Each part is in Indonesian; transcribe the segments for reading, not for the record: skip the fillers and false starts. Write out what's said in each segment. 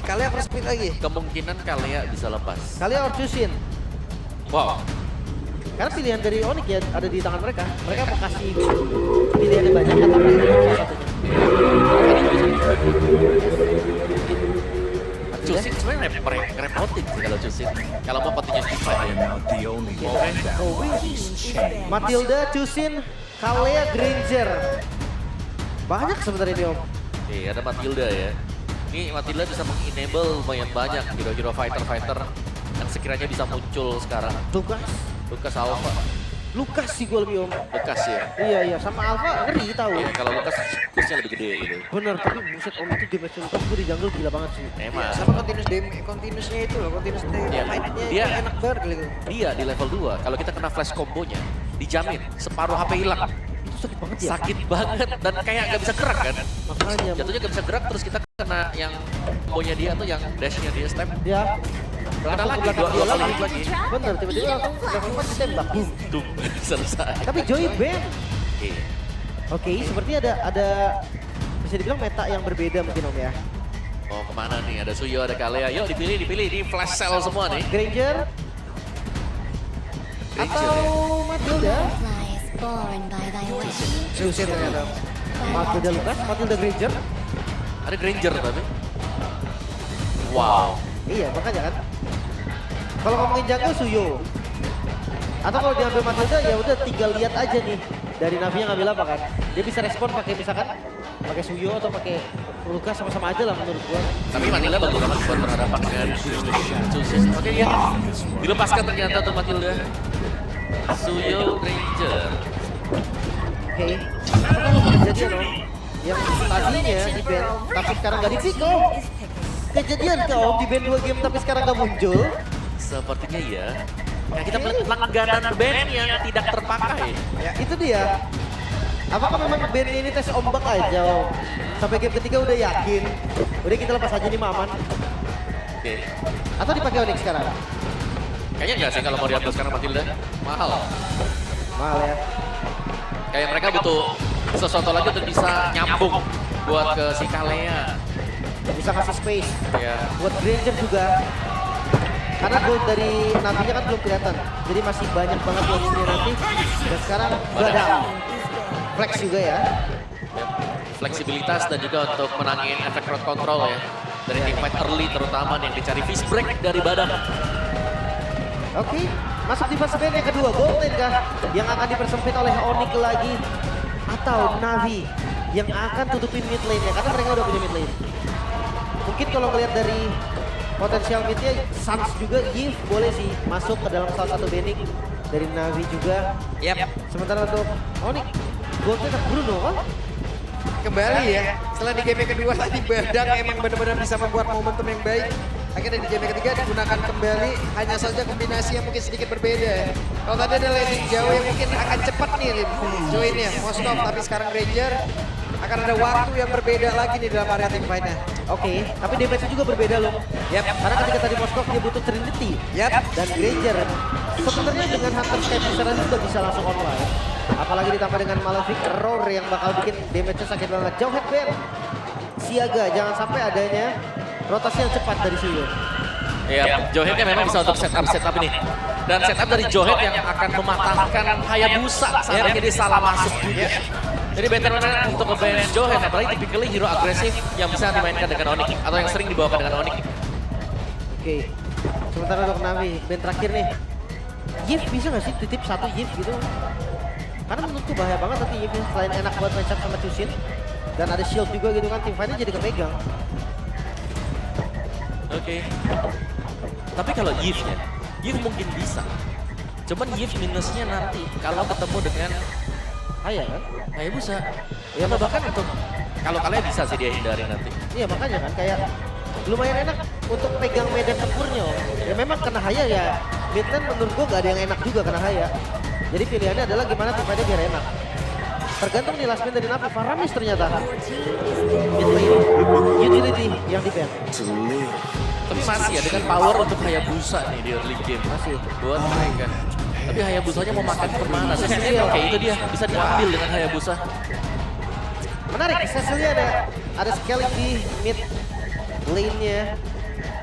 Kalea harus split lagi. Kemungkinan Kalea bisa lepas. Kalian harus cusin. Wow. Karena pilihan dari Onyx ya ada di tangan mereka. Mereka mau kasih pilihannya banyak atau pilih salah satunya. Cusin sebenarnya ngerepotin sih kalau Cusin. Kalau mau continuous fight ya. Matilda, Cusin, Kalea, Granger. Banyak sebenarnya ini Om. Iya, ada Matilda ya. Ini Matilda bisa meng-enable lumayan banyak hero-hero fighter-fighter yang sekiranya bisa muncul sekarang. Lukas Alpha. Lukas sih gue lebih Om. Lukas ya. Iya, sama Alpha ngeri tahu. Iya, kalau Lukas kursnya lebih gede gitu. Bener, tapi buset Om itu damage Lukas gue di jungle gila banget sih. Emang. Sama continuousnya itu loh, Iya. fight-nya enak banget kali itu. Dia di level 2, kalau kita kena flash combonya, dijamin separuh HP hilang. Itu sakit banget ya. Sakit banget dan kayak nggak bisa gerak kan. Makanya. Jatuhnya nggak bisa gerak terus kita kena yang combonya dia tuh yang dashnya dia step. Ya. Kena Langsung lagi, ke belakang dua dia kali lagi. Bener, tiba-tiba langsung ke belakang ditembak. Boom. Tuh, selesai. Tapi Joy ban. Oke. Oke, seperti ada bisa dibilang meta yang berbeda mungkin Om ya. Oh kemana nih? Ada Suyo, ada Kalea. Yuk dipilih. Ini flash sale semua nih. Granger atau Matilda? Cusin ternyata. Matilda Lukas, Matilda Granger. Ada Granger tapi. Wow. Iya, makanya kan. Kalau ngomongin jago Suyo. Atau kalau diambil Matilda ya udah tinggal lihat aja nih dari Navinya ngambil apa kan. Dia bisa respon pakai misalkan pakai Suyo atau pakai Lukas sama-sama aja lah menurut gua. Tapi Matilda bagus banget buat berhadapan dengan Susis. Oke ya. Dilepaskan ternyata tuh Matilda. Suyo Granger. Oke. Apakah kejadian Om? Yang tadinya di ban tapi sekarang nggak di pick Om. Kejadian ke Om di ban 2 game tapi sekarang nggak muncul. Sepertinya ya. Ya kita melihat langganan band yang tidak terpakai. Ya, itu dia. Apakah memang band ini tes ombak aja Om? Sampai game ketiga udah yakin. Udah kita lepas aja nih Maman. Oke. Atau dipakai Onyx sekarang? Kayaknya enggak sih kalau mau diambil sekarang Matilda. Mahal. Mahal ya. Kayak mereka butuh sesuatu lagi untuk bisa nyambung buat ke si Kalea. Bisa kasih space. Ya. Buat Granger juga. Karena gold dari nantinya kan belum kelihatan. Jadi masih banyak banget goldnya nanti. Dan sekarang udah ada flex juga ya. Fleksibilitas dan juga untuk menangin efek crowd control ya. Dari team fight early terutama nih yang dicari fist break dari badan. Oke, masuk di fase band yang kedua. Gold lane kah? Yang akan dipersempit oleh Onyx lagi. Atau Navi yang akan tutupin mid lane-nya. Karena mereka udah punya mid lane. Mungkin kalau ngeliat dari potensial midnya, Sans juga Giv boleh sih masuk ke dalam salah satu banning dari Navi juga. Yap. Sementara untuk Onyx, goldnya ke Bruno kan? Kembali ya, setelah di game yang kedua tadi Badang emang benar-benar bisa membuat momentum yang baik. Akhirnya di game yang ketiga digunakan kembali, hanya saja kombinasi yang mungkin sedikit berbeda ya. Kalau tadi ada landing jauh yang mungkin akan cepat nih joinnya, Moskov, tapi sekarang Ranger akan ada waktu yang berbeda lagi nih dalam area team fight-nya. Oke, tapi damage-nya juga berbeda loh. Yap. Karena ketika tadi Moskov dia butuh Trinity. Yap. Dan Granger sebenarnya dengan Hunter Sky Fisher juga bisa langsung online. Apalagi ditambah dengan Malefic Roar yang bakal bikin damage-nya sakit banget. Jauh headband. Siaga, jangan sampai adanya rotasi yang cepat dari Suyo. Iya, Joheadnya memang bisa untuk setup ini. Dan setup dari Johead yang akan mematahkan Hayabusa seandainya dia salah masuk juga. Jadi better mana untuk nge-ban Johead, apalagi typically hero agresif yang bisa dimainkan dengan Onyx atau yang sering dibawakan dengan Onyx. Oke, sementara untuk Navi, band terakhir nih. Yif bisa gak sih titip satu Yif gitu? Karena menurutku bahaya banget nanti Yif selain enak buat matchup sama Cusin. Dan ada shield juga gitu kan, tim fight-nya jadi kepegang. Oke. Tapi kalau Yif-nya, Yif mungkin bisa. Cuman Yif minusnya nanti kalau ketemu dengan Haya kan? Hayabusa. Ya bahkan untuk kalau kalian bisa sih dia hindari nanti. Iya makanya kan kayak lumayan enak untuk pegang medan tempurnya. Ya memang kena Haya ya, midlane menurut gua gak ada yang enak juga kena Haya. Jadi pilihannya adalah gimana tim fight-nya biar enak. Tergantung nih last man dari Navi, Faramis ternyata. Mid lane, utility yang di-ban. Tapi masih ya dengan power untuk Hayabusa nih di early game. Masih. Buat mereka. Tapi Hayabusanya mau makan kemana? Cecilnya oke itu dia bisa diambil dengan Hayabusa. Menarik, Cecilnya ada scaling di mid lane-nya.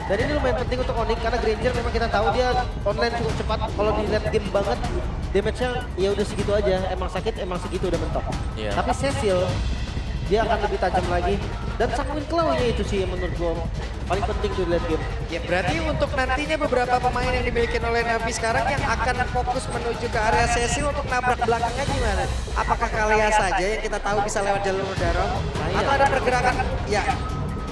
Dan ini lumayan penting untuk Onyx karena Granger memang kita tahu dia online cukup cepat. Kalau di late game banget, damage-nya ya udah segitu aja. Emang sakit, emang segitu udah mentok. Iya. Tapi Cecil, dia akan lebih tajam lagi. Dan Sanguine Claw-nya itu sih yang menurut gue paling penting tuh di late game. Ya berarti untuk nantinya beberapa pemain yang dimiliki oleh Navi sekarang yang akan fokus menuju ke area Cecil untuk nabrak belakangnya gimana? Apakah Kalia saja yang kita tahu bisa lewat jalur udara? Atau ada pergerakan ya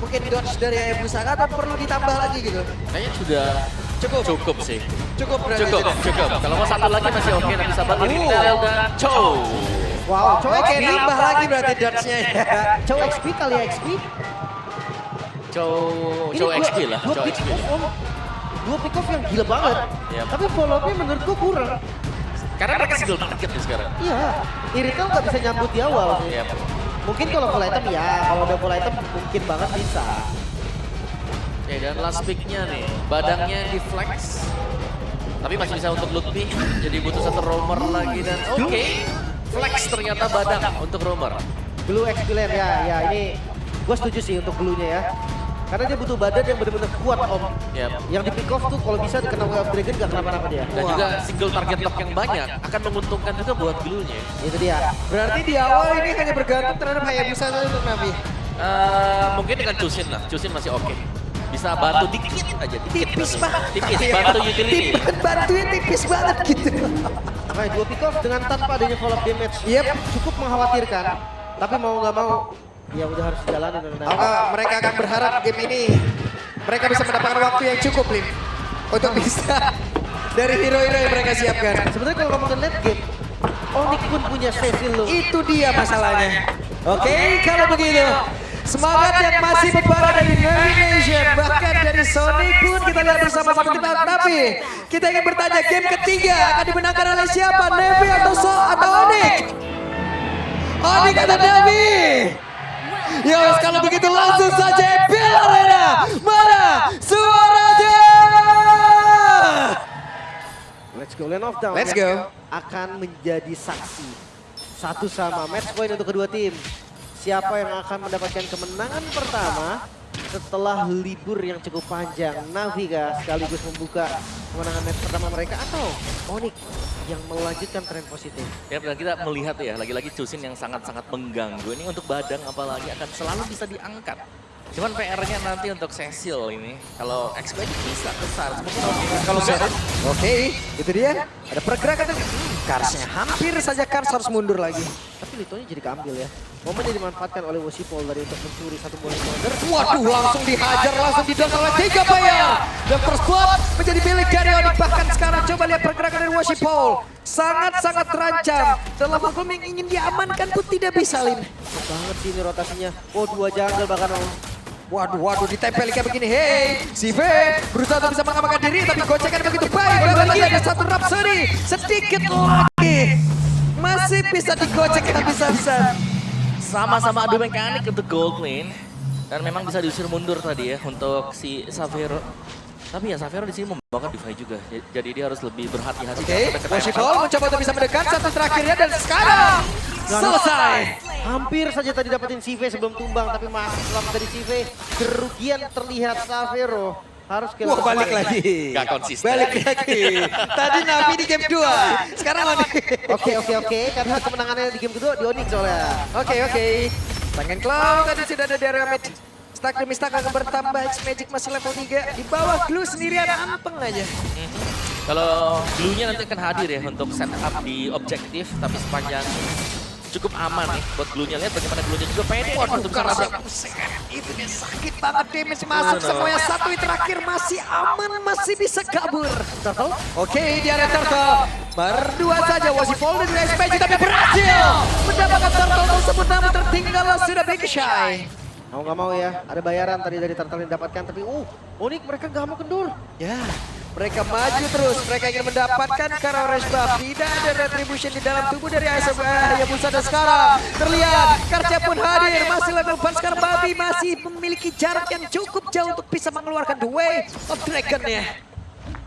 mungkin dodge dari Hayabusa atau perlu ditambah lagi gitu? Kayaknya sudah cukup sih. Cukup berarti. Cukup. Kalau mau satu lagi masih oke, nanti sabar Retail dan Chow. Wow, Chow Oke, XP. nambah lagi berarti dodge-nya ya. Chow XP kali ya XP. Chow XP lah, Chow XP. Dua pick off yang gila banget. Yap. Tapi follow up-nya menurut gue kurang. Karena mereka single target nih sekarang. Iya, Irrital nggak bisa nyambut di awal sih. Yap. Mungkin kalau full item ya, kalau udah full item mungkin banget bisa. Oke, dan last pick-nya nih, badangnya di flex. Tapi masih bisa untuk Lutfi, jadi butuh satu roamer lagi dan oke. Flex ternyata badang untuk roamer. Blue XP lane ya ini gue setuju sih untuk blue-nya ya. Karena dia butuh badan yang benar-benar kuat om. Yap. Yang di pick off tuh kalau bisa dikena Way of Dragon gak kenapa-napa dia. Dan juga single target lock yang banyak akan menguntungkan juga buat Glue-nya. Itu dia. Berarti di awal ini hanya bergantung terhadap Hayabusa saja untuk Navi. Mungkin dengan Chusin lah, Chusin masih oke. Bisa bantu dikit aja, dikit. Tipis banget. Tipis, bantu utility. Bantunya tipis banget gitu. Makanya dua pick off dengan tanpa adanya follow up damage. Yep. Cukup mengkhawatirkan. Tapi mau nggak mau ya udah harus jalanin. Mereka akan berharap game ini mereka bisa mendapatkan waktu yang cukup Lim untuk bisa dari hero-hero yang mereka siapkan. Sebenarnya kalau ngomongin late game, Onyx pun punya Cecil loh. Itu dia masalahnya. Oke, kalau begitu semangat yang masih membara dari Navi Nation, bahkan dari Sonic pun kita lihat bersama-sama tim Navi. Kita ingin bertanya game ketiga akan dimenangkan oleh siapa? Navi atau Onyx? Onyx atau Navi? Yos, kalau begitu langsung saja Bill Arena. Mana suaranya? Let's go, Lane of Down. Let's go. Akan menjadi saksi. Satu sama match point untuk kedua tim. Siapa yang akan mendapatkan kemenangan pertama setelah libur yang cukup panjang. Navi kah sekaligus membuka kemenangan match pertama mereka atau Onyx yang melanjutkan tren positif. Ya, dan kita melihat ya, lagi-lagi Chusin yang sangat-sangat mengganggu. Ini untuk badang apalagi akan selalu bisa diangkat. Cuman PR-nya nanti untuk Cecil ini, kalau XP bisa besar. Mungkin Kalau Oke, itu dia. Ada pergerakan. Karsnya hampir saja Kars harus mundur lagi. Tapi Litonya jadi keambil ya. Momen yang dimanfaatkan oleh Wosipol dari untuk mencuri satu buah commander. Waduh, langsung dihajar, langsung didorong oleh 3 bayar. Dan first blood menjadi milik dari Onyx. Bahkan sekarang coba lihat pergerakan dari Wosipol. Sangat-sangat terancam. Dalam hukum yang ingin diamankan pun tidak bisa, Lin. Cepet banget sih ini rotasinya. Oh, 2 jungle bahkan om. Waduh, ditempel kayak begini. Hey, si V berusaha untuk bisa mengamankan diri, tapi gocekan begitu baik. Lagi ada satu Rhapsody, sedikit lagi. Masih bisa digocek habis-habisan. sama-sama adu mekanik untuk gold lane. Dan memang bisa diusir mundur tadi ya untuk si Xavero. Tapi ya Xavero di sini membawakan Divide juga. Jadi dia harus lebih berhati-hati. Oke, Wosipol mencoba untuk bisa mendekat satu terakhirnya dan sekarang selesai. Hampir saja tadi dapetin CV sebelum tumbang, tapi masih selamat dari CV. Kerugian terlihat Xavero. Harus Wah, balik lagi. Gak konsisten. Balik lagi. Tadi Navi di game 2. Sekarang Onyx. Oke. Karena kemenangannya di game kedua di Onyx soalnya. Oke. Tangan Cloud tadi sudah ada dari Amit. Stack demi stack akan bertambah. X-Magic masih level 3. Di bawah Glue sendirian ampeng aja. Kalau Blue-nya nanti akan hadir ya untuk setup di objektif. Tapi sepanjang cukup aman nih buat Glue-nya. Lihat bagaimana Glue-nya juga pede. Waduh, karena itu dia sakit banget damage masuk semuanya. Satu hit terakhir masih aman, masih bisa kabur. Turtle? Oke, dia ada Turtle. Berdua saja Wosipol dan SPG tapi berhasil mendapatkan Turtle tersebut, namun tertinggal sudah Big Shy. Mau nggak mau ya, ada bayaran tadi dari Turtle yang didapatkan, tapi Onyx mereka nggak mau kendur. Ya, mereka maju terus. Mereka ingin mendapatkan Kara Orange Buff. Tidak ada retribution di dalam tubuh dari Hayabusa. Dan sekarang terlihat Karca pun hadir. Masih level 4 sekarang. Babi masih memiliki jarak yang cukup jauh untuk bisa mengeluarkan The Way of Dragon-nya.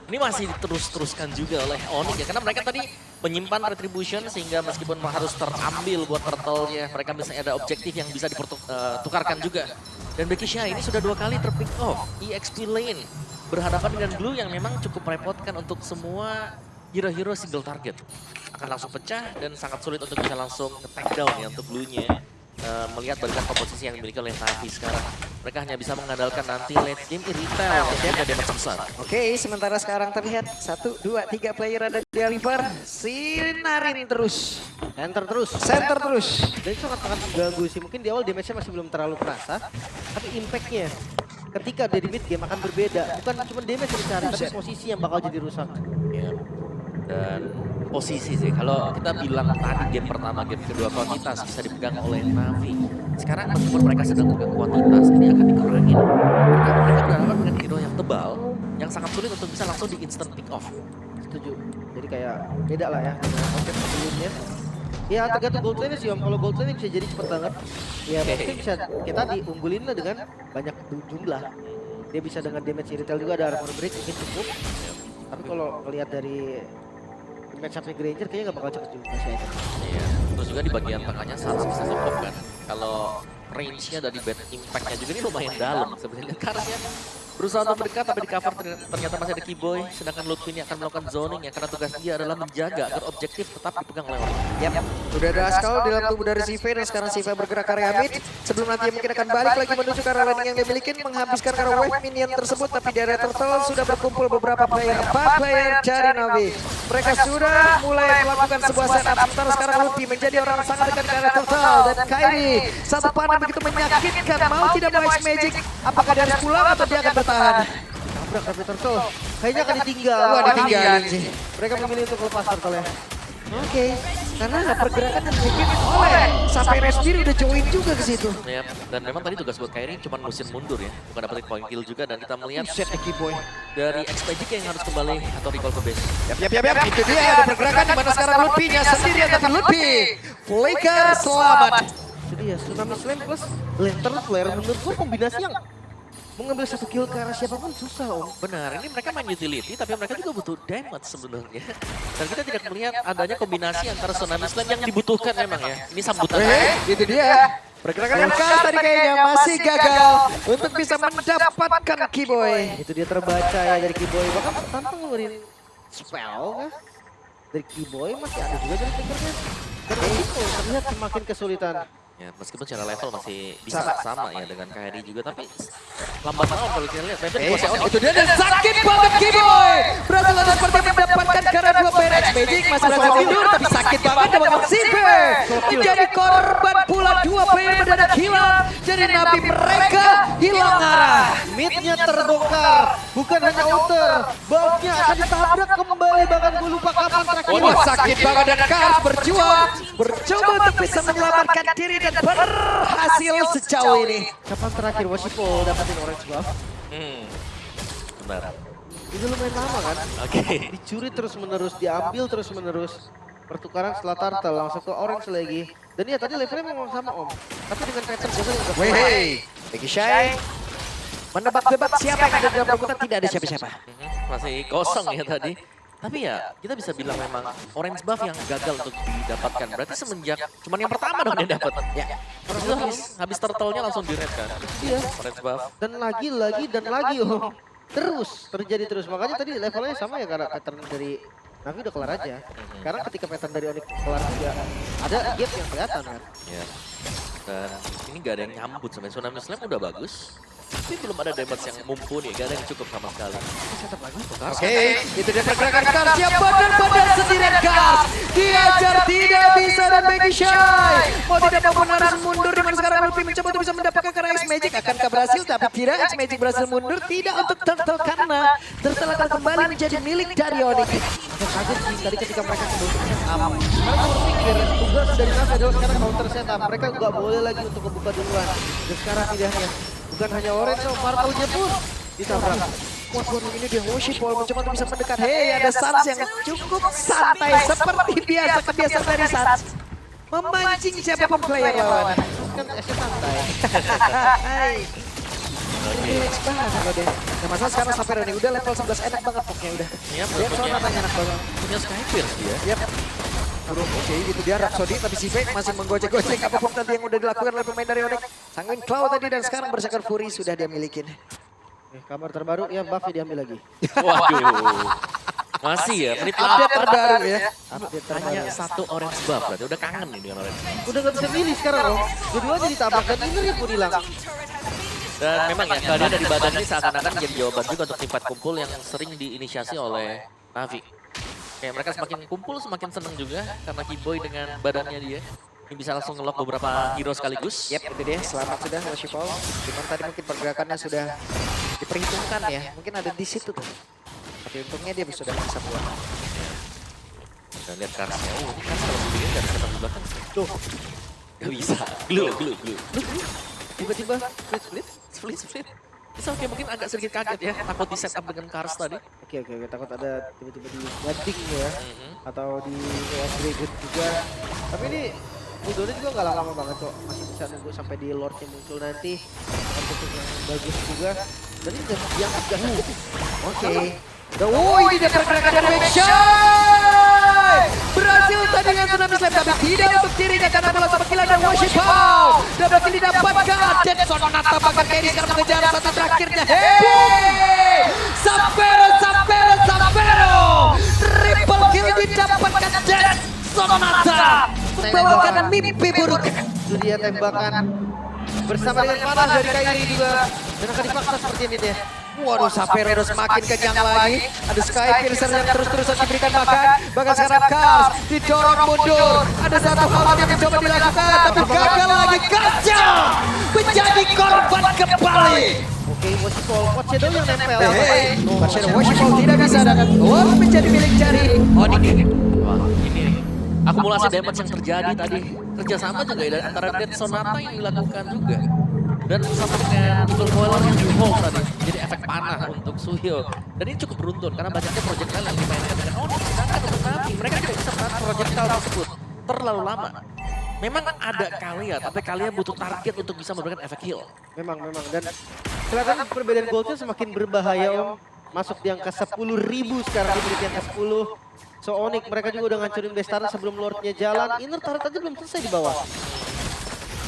Ini Ini masih terus-teruskan juga oleh Onyx ya, karena mereka tadi menyimpan retribution sehingga meskipun harus terambil buat turtle-nya, mereka misalnya ada objektif yang bisa dipertukarkan juga. Dan Becky Shy ini sudah 2 kali terpick off, EXP lane berhadapan dengan Blue yang memang cukup merepotkan untuk semua hero-hero single target. Akan langsung pecah dan sangat sulit untuk bisa langsung nge-take down ya untuk Blue-nya. Melihat balikan komposisi yang dimiliki oleh Navi sekarang. Mereka hanya bisa mengandalkan nanti late game Irritel yang ada damage besar. Oke, sementara sekarang terlihat 1, 2, 3 player ada di Oliver. Sinarin terus. Enter terus. Center terus. Dan itu sangat mengganggu sih. Mungkin di awal damage-nya masih belum terlalu kerasa. Tapi impact-nya ketika dari mid game akan berbeda. Bukan cuma damage yang dicari, tapi posisi yang bakal jadi rusak. Ya. Dan posisi sih, kalau kita bilang tadi game pertama, game kedua kuantitas bisa dipegang oleh Navi. Sekarang meskipun mereka sedang pegang kuantitas, ini akan dikurangin. Karena mereka berhadapan dengan hero yang tebal, yang sangat sulit untuk bisa langsung di instant pick off. Setuju. Jadi kayak beda lah ya dengan konsep sebelumnya. Ya tergantung gold lane sih Om. Kalau gold lane bisa jadi cepet banget. Ya mungkin bisa kita diunggulin lah dengan banyak jumlah. Dia bisa dengan damage Irritel juga, ada armor break mungkin cukup. Tapi kalau lihat dari match-up-nya Granger kayaknya nggak bakal cepet juga sih. Iya. Terus juga di bagian tengahnya Sans bisa support kan. Kalau range-nya dari bad impact-nya juga ini lumayan dalam sebenarnya. Karena berusaha untuk mendekat tapi di cover ternyata masih ada Keyboy. Sedangkan Lutfi ini akan melakukan zoning ya karena tugas dia adalah menjaga agar objektif tetap dipegang oleh Onyx. Yap, udah ada Askal di dalam tubuh dari Sive dan sekarang Sive bergerak ke area mid. Sebelum nanti mungkin akan balik lagi menuju ke arah landing yang dia miliki, menghabiskan ke arah wave minion tersebut. Tapi di area turtle sudah berkumpul beberapa player, 4 player dari Navi. Mereka sudah mulai melakukan sebuah setup. Sementara sekarang Lutfi menjadi orang sangat dekat ke area turtle. Dan Kairi, satu panah begitu menyakitkan. Mau tidak mau X Magic, apakah dia harus pulang atau dia akan bertahan? Tabrak tapi turtle. Kayaknya akan ditinggal. Wah, ditinggalin sih. Mereka memilih untuk lepas turtle ya. Oke, karena ada pergerakan yang dibikin oleh sampai Resbir udah join juga ke situ. Ya, dan memang tadi tugas buat Kairi cuma musim mundur ya, bukan dapetin point kill juga dan kita melihat Set Boy. dari X-Magic yang harus kembali atau recall ke base. Yap. Itu dia ada pergerakan di mana sekarang Lutfi-nya sendirian tapi Lutfi flicker selamat. Itu dia Tsunami Slam plus Lantern Flare menurut gua kombinasi yang mengambil satu kill ke arah siapapun susah Om. Benar, ini mereka main utility tapi mereka juga butuh damage sebenarnya. Dan kita tidak melihat adanya kombinasi antara Tsunami Slam yang dibutuhkan memang ya. Ini sambutan. Itu dia. Pergerakan yang tadi kayaknya masih gagal untuk bisa mendapatkan Keyboy. Itu dia terbaca ya dari Keyboy. Bahkan tanpa ngeluarin spell kah? Dari Keyboy masih ada juga dari triggernya. Dan itu terlihat semakin kesulitan. Ya, meskipun secara level masih bisa sama ya dengan KRI juga, tapi lambat laun kalau kita lihat. Itu dia dan sakit banget Keyboy. Berhasil ada seperti mendapatkan karena 2 player X Magic masih berhasil mundur tapi sakit banget dengan Sive. Menjadi korban pula 2 player mendadak hilang. Jadi Navi mereka hilang arah. Mid-nya terbongkar, bukan hanya outer, buff-nya akan ditabrak kembali, bahkan gue lupa kapan terakhir. Wah, sakit banget dan Kars berjuang, bercoba untuk bisa menyelamatkan diri dan berhasil sejauh ini. Kapan terakhir Washipo dapatin orange buff? Benar. Itu lumayan lama kan? Oke. Dicuri terus-menerus, diambil terus-menerus. Pertukaran setelah turtle langsung ke orange lagi. Dan ya tadi levelnya memang sama Om, tapi dengan pattern juga yang udah Wih, Becky Shy menebak-nebak siapa yang ada di dalam perbuatan, tidak ada siapa-siapa. Masih kosong ya tadi. Tapi ya kita bisa bilang memang orange buff yang gagal untuk didapatkan. Berarti semenjak cuman yang pertama dong dia dapat. Ya. Terus itu habis turtle-nya langsung di red kan. Iya. Orange buff. Dan lagi Om. Terus terjadi terus. Makanya tadi levelnya sama ya karena pattern dari Navi udah kelar aja. Karena ketika pattern dari Onyx kelar juga ada gap yang kelihatan kan. Ya. Dan ini gak ada yang nyambut sampai Tsunami Slam udah bagus. Tapi belum ada damage yang mumpuni, gak ada yang cukup sama sekali. Oke, itu dia pergerakan Kars, siap badan-badan sendirian Kars. Diajar tidak bisa dan Becky Shy. Mau tidak mau harus mundur dimana sekarang Lutfi mencoba untuk bisa mendapatkan karena X Magic. Akankah berhasil? Tapi tidak, X Magic berhasil mundur. Tidak untuk Turtle karena Turtle akan kembali menjadi milik dari Onyx. Agak kaget sih tadi ketika mereka counter setup. Mereka berpikir tugas dari Navi adalah sekarang counter setup. Mereka nggak boleh lagi untuk membuka duluan. Dan sekarang tidaknya. Bukan hanya orange, Marvel-nya pun ditabrak. Wah, ini dia Washipo mencoba untuk bisa mendekat. Hei, ada Sans yang cukup santai seperti biasa kebiasaan dari Sans. Memancing siapapun player lawan. Kan S-nya santai. Relax banget kalau dia. Nah masalah sekarang sampai Rene udah level 11 enak banget pokoknya udah. Iya, Dia sonatanya enak banget. punya Skypierce dia. Yap. Oke, itu dia Rhapsody, tapi si Fake masih menggocek-gocek apapun tadi yang udah dilakukan oleh pemain dari Onyx. Sanguin Claw tadi dan sekarang Berserker Fury sudah dia milikin. Kabar terbaru ya Buffy diambil lagi. Waduh. Masih ya, menit Update 8. terbaru ya. Update Hanya terbaru. satu orange buff berarti. Udah kangen nih dengan orange. Udah gak bisa milih sekarang loh. Dua-duanya ditabrak dan Inner pun hilang. Dan memang ya, keadaan dari badan ini seakan-akan menjadi jawaban juga untuk tim fight kumpul yang sering diinisiasi oleh Navi. Kayak mereka semakin kumpul, semakin seneng juga karena Keyboy dengan badannya dia. Ini bisa langsung nge-lock beberapa hero sekaligus. Yap, itu dia. Selamat sudah Worshipful. Cuman tadi mungkin pergerakannya sudah diperhitungkan ya. Mungkin ada di situ tuh. Tapi untungnya dia sudah bisa buat. Dan lihat Karsnya, oh ini Kars kalau begini gak bisa di belakang. Tuh, Gak bisa, glue. tiba-tiba split. Split. Bisa oke, mungkin agak sedikit kaget ya, takut di setup dengan Kars tadi. Oke, takut ada tiba-tiba di wedding ya. Atau di Dragon juga. Tapi ini Bulldozer juga nggak lama banget kok. Masih bisa nunggu sampai di Lordnya muncul nanti. Untuk yang bagus juga. Dan ini udah diangkat gas. Oke. Ini dia pergerakan dari Backshot. Berhasil tadi dengan Tsunami Slam, tapi tidak untuk dirinya karena bola sama kill dan Worshipful. Double kill didapatkan. Dan Sonata bahkan Kerry sekarang mengejar satu terakhirnya. Hey! Sapero! Triple kill didapatkan dan Sonata membawakan mimpi buruk. Itu dia tembakan bersama dengan panah dari Kairi juga. Dan akan dipaksa seperti ini dia. Waduh, Sapero semakin kenyang lagi. Ada Skypiercer yang terus-terusan diberikan makan. Bahkan sekarang Kars didorong mundur. Ada satu hal yang mencoba dilakukan, tapi gagal lagi. Kacau menjadi korban kembali. Oke, Worshipful, Coach Shadow yang nempel. Pasien Worshipful tidak bisa dan keluar menjadi milik dari Onyx. Wah, ini akumulasi damage yang terjadi tadi. Kerjasama juga ya dari antara Dead Sonata yang dilakukan juga. Dan bersama dengan Eagle Boiler yang di hold tadi. Jadi efek panah untuk Suhyo. Dan ini cukup beruntun karena banyaknya projectile yang dimainkan dengan Onyx. Sedangkan untuk Navi, mereka tidak bisa menahan projectile tersebut terlalu lama. Memang ada Kalia, tapi Kalia butuh target untuk bisa memberikan efek heal. Memang. Dan kelihatan perbedaan goldnya semakin berbahaya Om. Masuk di angka 10.000 sekarang di angka 10. So Onyx mereka juga udah ngancurin Bestara sebelum Lordnya jalan. Inner turret aja belum selesai di bawah.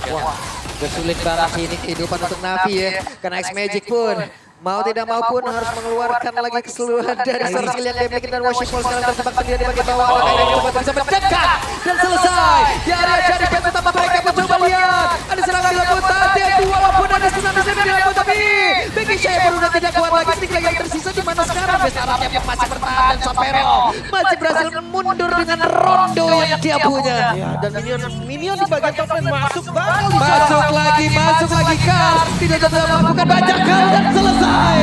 Wah, bersulit banget sih ini kehidupan untuk Navi ya. Karena X-Magic pun mau tidak mau pun harus mengeluarkan lagi keseluruhan dari source skill yang dimiliki dan Worshipful sekarang terjebak sendiri di bagian bawah. Makanya yang coba bisa mendekat dan selesai. Di area cari base utama mereka mencoba lihat. Ada serangan dilakukan tapi walaupun ada Tsunami Slam yang dilakukan tapi Becky Shea baru udah tidak kuat lagi. Sedikit lagi yang tersisa di mana sekarang Bestaranya yang masih bertahan dan Sapero masih berhasil mundur dengan rondo yang dia punya. Ya, dan minion di bagian top lane masuk bakal Masuk lagi Kars. Tidak bisa melakukan banyak hal dan selesai.